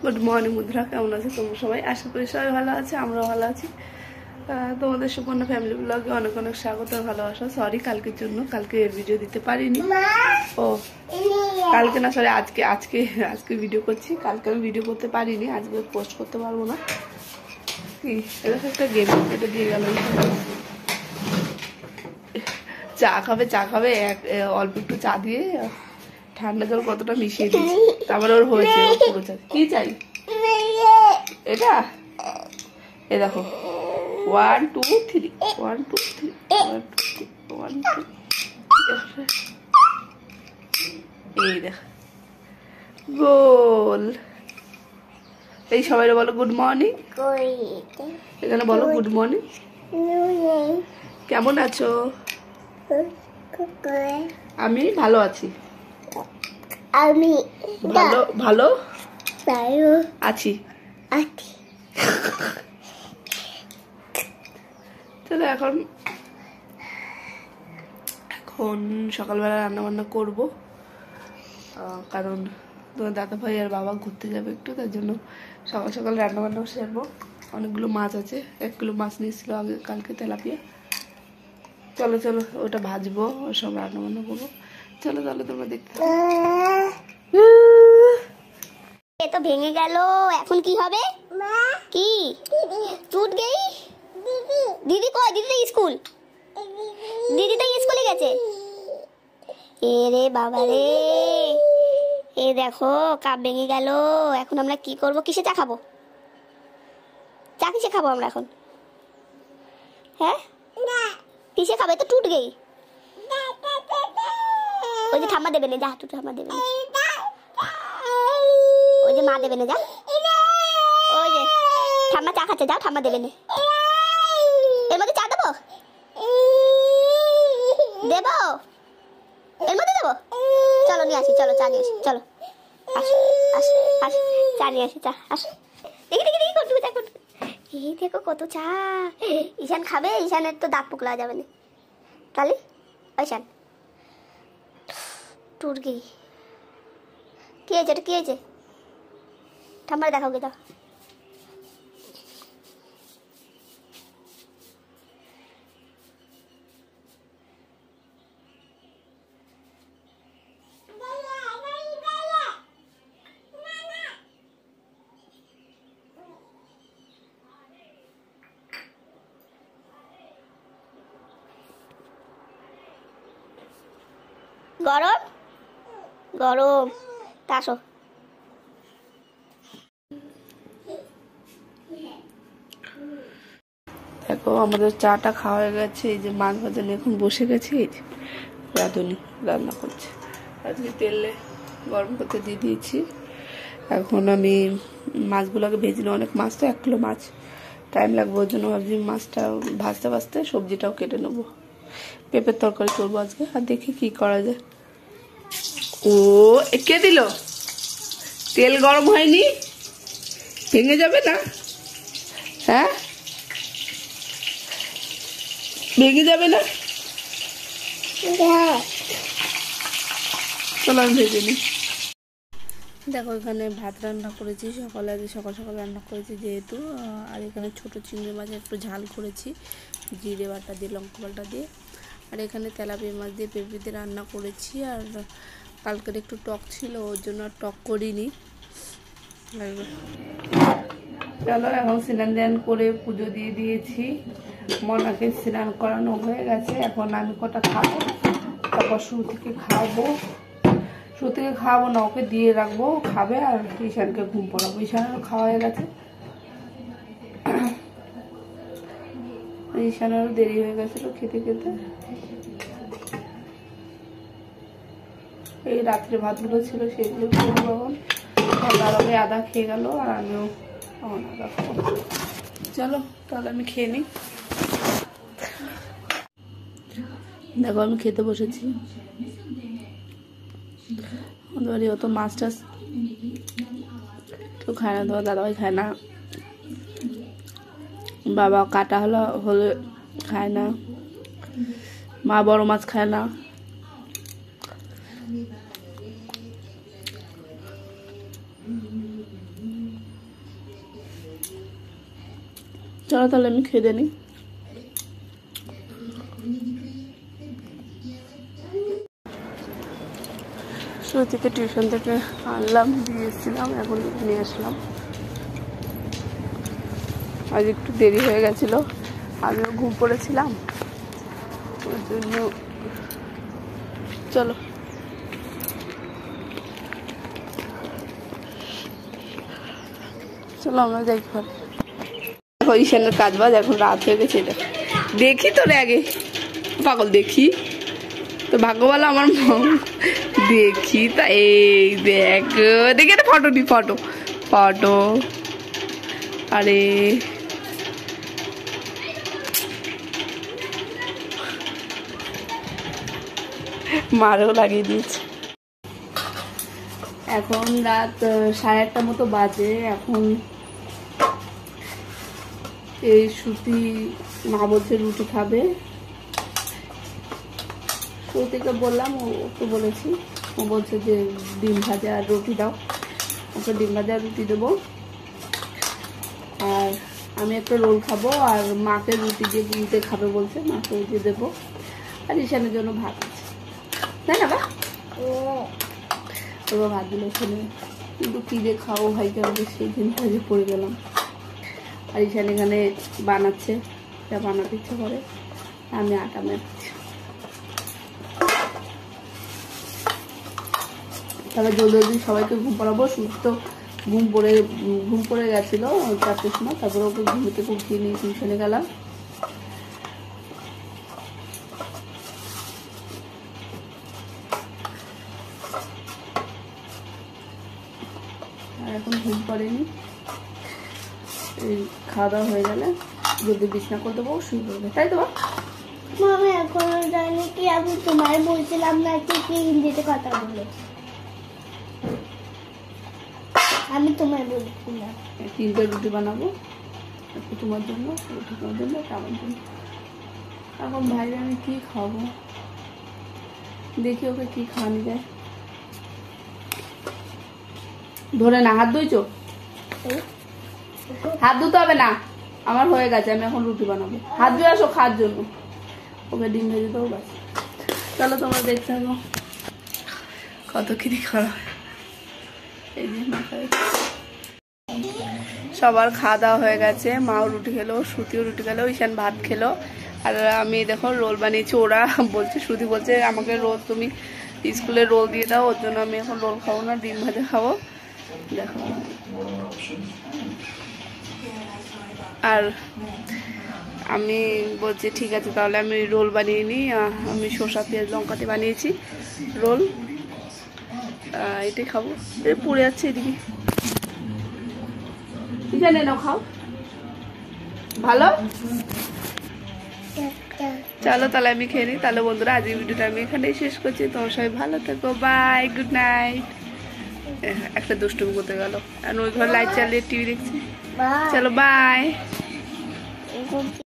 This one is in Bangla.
গুড মর্নিং বন্ধুরা, কেমন আছে তোমরা সবাই? আশা করি সবাই ভালো আছে, আমরাও ভালো আছি। তোমাদের সুপর্ণ ফ্যামিলি ব্লগে অনেক অনেক স্বাগত আর ভালোবাসা। সরি কালকের জন্য, কালকে ভিডিও দিতে পারিনি। ও কালকে না, সরি আজকে আজকে আজকে ভিডিও করছি। কালকে আমি ভিডিও করতে পারিনি, আজকে পোস্ট করতে পারবো না। কি এটা একটা গেম, এটা দিয়ে গেল। চা খাবে, চা খাবে, অল্প একটু চা দিয়ে ঠান্ডা জল কতটা মিশিয়ে দিয়েছি, তারপরে ওর হয়েছে পুরো চা। কি চাই এটা? এ দেখো 1 2 3 1 2 3 1 2 3 1 2। এই দেখ গোল। এই সবাই বলো গুড মর্নিং। এখানে বলো গুড মর্নিং। কেমন আছো? আমি ভালো আছি। আমি ভালো ভালো আছি। চলো এখন সকালবেলা রান্না বান্না করবো, কারণ তোমার দাদা ভাই আর বাবা ঘুরতে যাবে একটু, তার জন্য সকাল সকাল রান্না বান্না সেরবো। অনেকগুলো মাছ আছে, 1 কিলো মাছ নিয়েছিল আগে কালকে, তেলাপিয়া। চলো চলো ওটা ভাজবো, সব রান্না বান্না করবো। চলো তাহলে তোমরা দেখতে। এ তো ভেঙে গেল, এখন কি হবে? কি টুট গেই? দিদি কই? দিদি তো স্কুল, দিদি তো স্কুলে গেছে। এ রে বাবা রে, এ দেখো কাপ ভেঙে গেল। এখন আমরা কি করব? কিসে চা খাবো? চা কিসে খাবো আমরা এখন? হ্যাঁ কিসে খাবে? তো টুট গেই। ওই যে ঠাম্মা দেবে না, যা তুই ঠাম্মা দেবে না, ওই যে মা দেবে না, যা। ওই যে ঠাম্মা চা খাচ্ছে, যাও ঠাম্মা দেবে না। এর মধ্যে চা দেবো? দেবো? এর মধ্যে দেবো? চলো নিয়ে আসি, চলো চা নিয়ে আসি, চলো আসো আসো আসো, চা নিয়ে আসি, চা আসো। দেখি দেখি দেখি করবো চা করবো। এই দেখো কত চা। ঈশান খাবে? ঈশানের তো দাঁত পোকলা যাবে না তাহলে। ঈশান টুট গেই। কি হয়েছে? এটা কি হয়েছে? ঠাম্মার দেখাও গে, দাও। গরম গরম, তা আসো। দেখো আমাদের চাটা খাওয়া হয়ে গেছে। এই যে মাছ ভাজা নিয়ে এখন বসে গেছি। এই যে রাঁধুনি রান্না করছে, আজকে তেলে গরম করতে দিয়ে দিয়েছি। এখন আমি মাছগুলোকে ভেজে নিই। অনেক মাছ তো, 1 কিলো মাছ, টাইম লাগবে। ওর জন্য ভাবছি মাছটা ভাজতে ভাজতে সবজিটাও কেটে নেবো। পেঁপের তরকারি করবো আজকে, আর দেখি কি করা যায়। ও কে দিল? তেল গরম হয়নি, ভেঙে যাবে না? হ্যাঁ ভেঙে যাবে না? চলো আমি ভেজে নিই। দেখো এখানে ভাত রান্না করেছি সকালে, আগে সকাল সকাল রান্না করেছি যেহেতু। আর এখানে ছোটো চিংড়ি মাছ একটু ঝাল করেছি জিরে বাটা দিয়ে, লঙ্কা বাটা দিয়ে। আর এখানে তেলাপিয়া মাছ দিয়ে পেঁপে দিয়ে রান্না করেছি। আর কালকের একটু টক ছিল, ওর জন্য আর টক করিনি। চলো এখন স্নান ধ্যান করে পুজো দিয়ে দিয়েছি, মনাকে স্নান করানো হয়ে গেছে। এখন আমি কটা খাবো, তারপর শুরু থেকে খাওয়াবো না, ওকে দিয়ে রাখবো, খাবে। আর ঈশানকে ঘুম পড়াবো। ঈশানেরও খাওয়া হয়ে গেছে, ঈশানেরও দেরি হয়ে গেছিলো খেতে খেতে। এই রাত্রে ভাতগুলো ছিল সেগুলো করবো এখন। দাদাকে আদা খেয়ে গেল, আর আমিও আদা খাবো। চলো তাহলে আমি খেয়ে নিই। দেখো আমি খেতে বসেছি। আমাদের বাড়ি অত মাছ টাছ কেউ খায় না, তোমার দাদাভাই খায় না, বাবা কাটা হলে খায় না, মা বড় মাছ খায় না। চলো তাহলে আমি খেয়ে নিই। শ্রুতিকে টিউশন থেকে আনলাম, দিয়ে এসেছিলাম, এখন নিয়ে আসলাম। আজ একটু দেরি হয়ে গেছিল, আমিও ঘুম পড়েছিলাম ওর জন্য। চলো চলো আমরা যাই ঘরে। ঈশানের কাজ বাজ এখন রাত হয়ে গেছে। দেখি তোর আগে পাগল, দেখি তো ভাগ্য বলো আমার দেখি তা। এই দেখ, দেখি একটা ফটো নি, ফটো ফটো। আরে মারও লাগিয়ে দিয়েছে। এখন রাত 1:30 মতো বাজে। এখন এই শ্রুতি মা বলছে রুটি খাবে। শ্রুতিকে বললাম, ওকে বলেছি, ও বলছে যে ডিম ভাজা আর রুটি দাও। ওকে ডিম ভাজা আর রুটি দেবো, আর আমি একটা রোল খাবো, আর মাকে রুটি দিয়ে রুটি খাবে বলছে, মাকে দিয়ে দেবো। আর ঈশানের জন্য ভাত আছে, তাই না? বা ওরা ভাত দিল ওখানে, কিন্তু কী দিয়ে খাও ভাই, কেন সেই দিন ভাজে পড়ে গেলাম। আর ঈশান এখানে বানাচ্ছে, যা বানাতে ইচ্ছা করে, আমি আটা মারছি। তবে জলদি সবাইকে ঘুম পড়াবো। সুস্থ ঘুম পড়ে গেছিলো 4টার সময়, তারপরে ওকে ঘুমোতে উঠিয়ে নিয়ে টিউশনে গেলাম। আর এখন ঘুম পড়েনি, এই খাওয়া দাওয়া হয়ে গেলে যদি বিছনা করে দেবো শুয়ে পড়বে, তাই তো? মামা এখনো জানি কি, আমি তোমায় বলছিলাম না কি হিন্দিতে কথা বলে, আমি তোমায় বলছিলাম 3টে রুটি বানাবো, একটু তোমার জন্য, রুটি তোমার জন্য, একটা আমার জন্য। এখন ভাইরে আমি কি খাবো, দেখি ওকে কি খাওয়ানো যায়। ধরে না, হাত ধুইছো? হাত ধুতে হবে না, আমার হয়ে গেছে, আমি এখন রুটি বানাবো। হাত ধুয়ে আসো খাওয়ার জন্য, ওকে ডিম ভেজে দেবো, ব্যাস। চলো তোমরা দেখতে থাকো কত কি করা। এই যে মাথায় সবার খাওয়া দাওয়া হয়ে গেছে, মাও রুটি খেলো, শ্রুতিও রুটি খেলো, ঈশান ভাত খেলো, আর আমি দেখো রোল বানিয়েছি। ওরা বলছে, শ্রুতি বলছে আমাকে রোল তুমি স্কুলে রোল দিয়ে দাও, ওর জন্য আমি এখন রোল খাবো না, ডিম ভাজা খাবো। দেখো, আর আমি বলছি ঠিক আছে তাহলে আমি রোল বানিয়ে নিই। আমি শসা পেঁয়াজ লঙ্কাতে বানিয়েছি রোল, এটাই খাবো। এটা পড়ে যাচ্ছে এদিকে, জানে না খাও ভালো। চলো তাহলে আমি খেয়ে নিই। তাহলে বন্ধুরা আজকের ভিডিওটা আমি এখানেই শেষ করছি। তোমার সবাই ভালো থেকো, বাই, গুড নাইট। একটা দুষ্টুমি করতে গেল, আর ওই ঘর লাইট চালিয়ে টিভি দেখছি। চলো বাই।